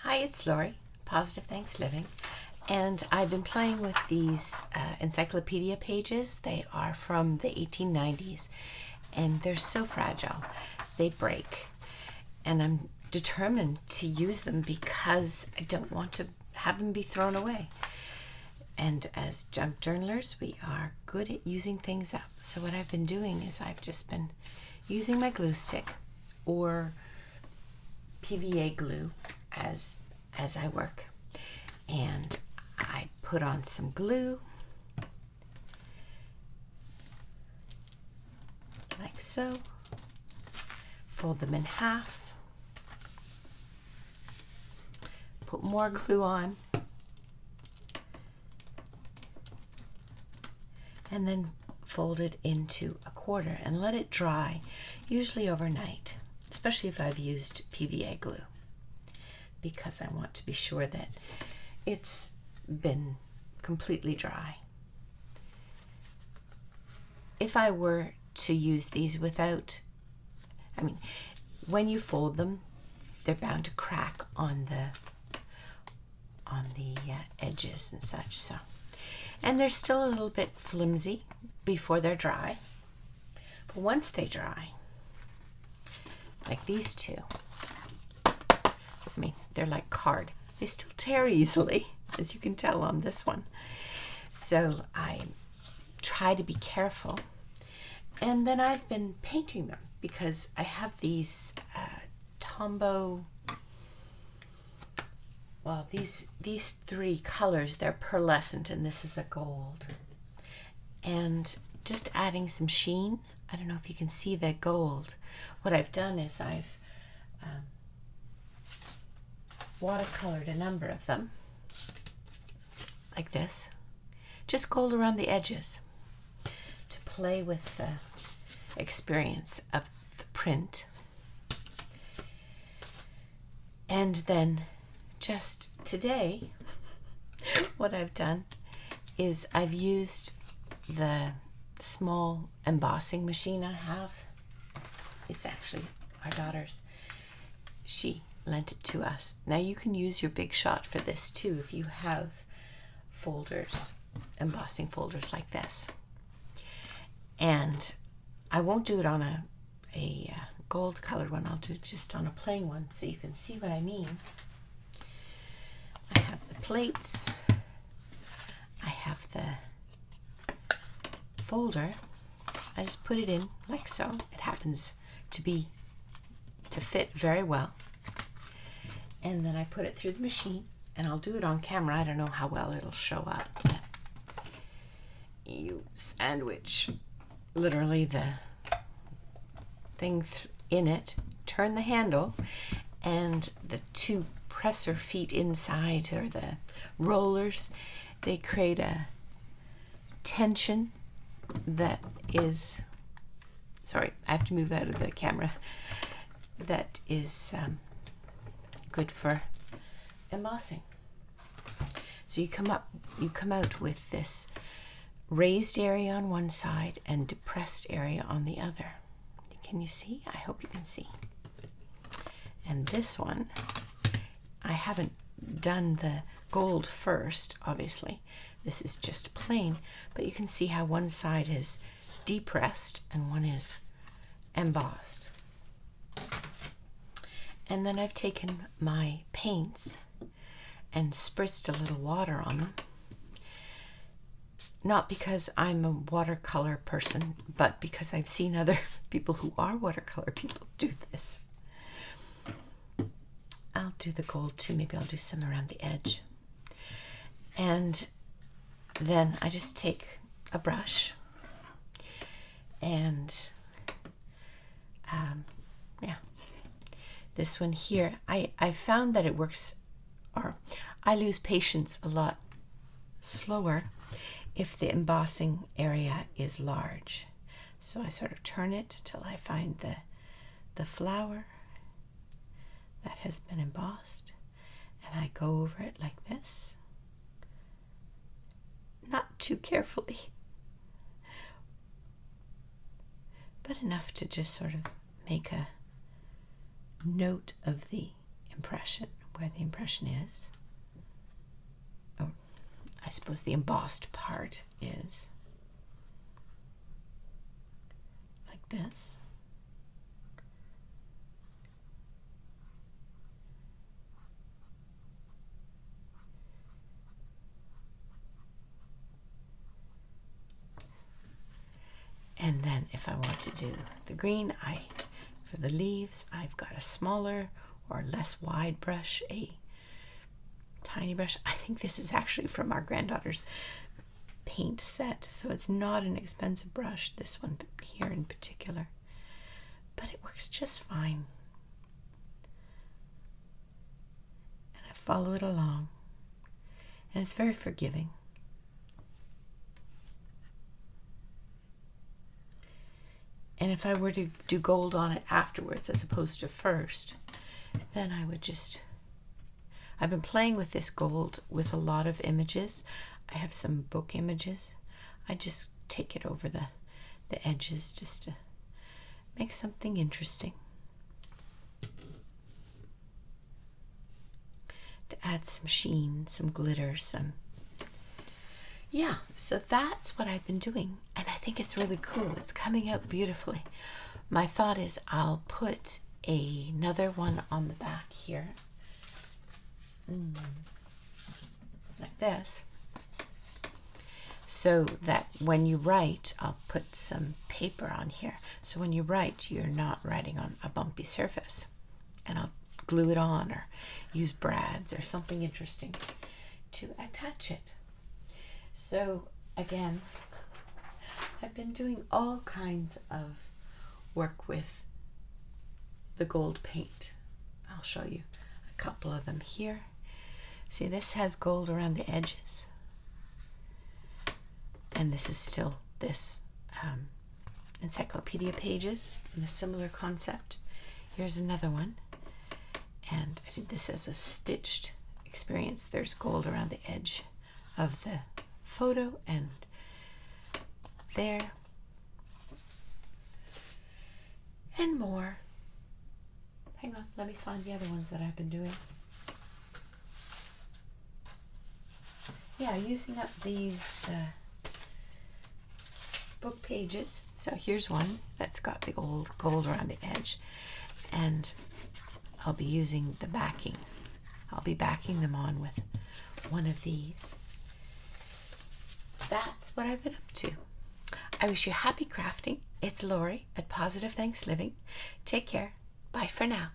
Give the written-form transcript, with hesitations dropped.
Hi, it's Lori, Positive Thanks Living, and I've been playing with these encyclopedia pages. They are from the 1890s, and they're so fragile. They break, and I'm determined to use them because I don't want to have them be thrown away. And as junk journalers, we are good at using things up. So what I've been doing is I've just been using my glue stick or PVA glue as I work, and I put on some glue like so, fold them in half, put more glue on, and then fold it into a quarter and let it dry, usually overnight, especially if I've used PVA glue, because I want to be sure that it's been completely dry. If I were to use these without, when you fold them, they're bound to crack on the edges and such. So, and they're still a little bit flimsy before they're dry. But once they dry, like these two, they're like card. They still tear easily, as you can tell on this one. So I try to be careful. And then I've been painting them because I have these Tombow, well, these three colors. They're pearlescent, and this is a gold. And just adding some sheen. I don't know if you can see the gold. What I've done is I've watercolored a number of them like this, just gold around the edges to play with the experience of the print. And then just today what I've done is I've used the small embossing machine I have. It's actually our daughter's. She lent it to us. Now you can use your Big Shot for this too if you have folders, embossing folders like this. And I won't do it on a gold colored one. I'll do it just on a plain one so you can see what I mean. I have the plates. I have the folder. I just put it in like so. It happens to fit very well. And then I put it through the machine, and I'll do it on camera. I don't know how well it'll show up. You sandwich literally the thing in it, turn the handle, and the two presser feet inside, or the rollers, they create a tension that is, sorry, I have to move out of the camera, that is good for embossing. So you come out with this raised area on one side and depressed area on the other. Can you see? I hope you can see. And this one, I haven't done the gold first, obviously. This is just plain, but you can see how one side is depressed and one is embossed. And then I've taken my paints and spritzed a little water on them. Not because I'm a watercolor person, but because I've seen other people who are watercolor people do this. I'll do the gold too. Maybe I'll do some around the edge. And then I just take a brush and this one here, I found that it works, or I lose patience a lot slower if the embossing area is large. So I sort of turn it till I find the flower that has been embossed, and I go over it like this, not too carefully, but enough to just sort of make a note of the impression where the impression is. Oh, I suppose the embossed part is like this. And then if I want to do the green, for the leaves, I've got a smaller or less wide brush, a tiny brush. I think this is actually from our granddaughter's paint set, so it's not an expensive brush, this one here in particular, but it works just fine. And I follow it along, and it's very forgiving. And if I were to do gold on it afterwards as opposed to first, then I would just... I've been playing with this gold with a lot of images. I have some book images. I just take it over the edges just to make something interesting. To add some sheen, some glitter, some... Yeah, so that's what I've been doing, and I think it's really cool. It's coming out beautifully. My thought is I'll put another one on the back here, like this, so that when you write, I'll put some paper on here, so when you write, you're not writing on a bumpy surface, and I'll glue it on or use brads or something interesting to attach it. So again, I've been doing all kinds of work with the gold paint. I'll show you a couple of them here. See, this has gold around the edges. And this is still this encyclopedia pages in a similar concept. Here's another one. And I did this as a stitched experience. There's gold around the edge of the photo and there, and more. Hang on, let me find the other ones that I've been doing. Yeah, using up these book pages. So here's one that's got the old gold around the edge, and I'll be using the backing. I'll be backing them on with one of these. That's what I've been up to. I wish you happy crafting. It's Lori at Positive Thanks Living. Take care. Bye for now.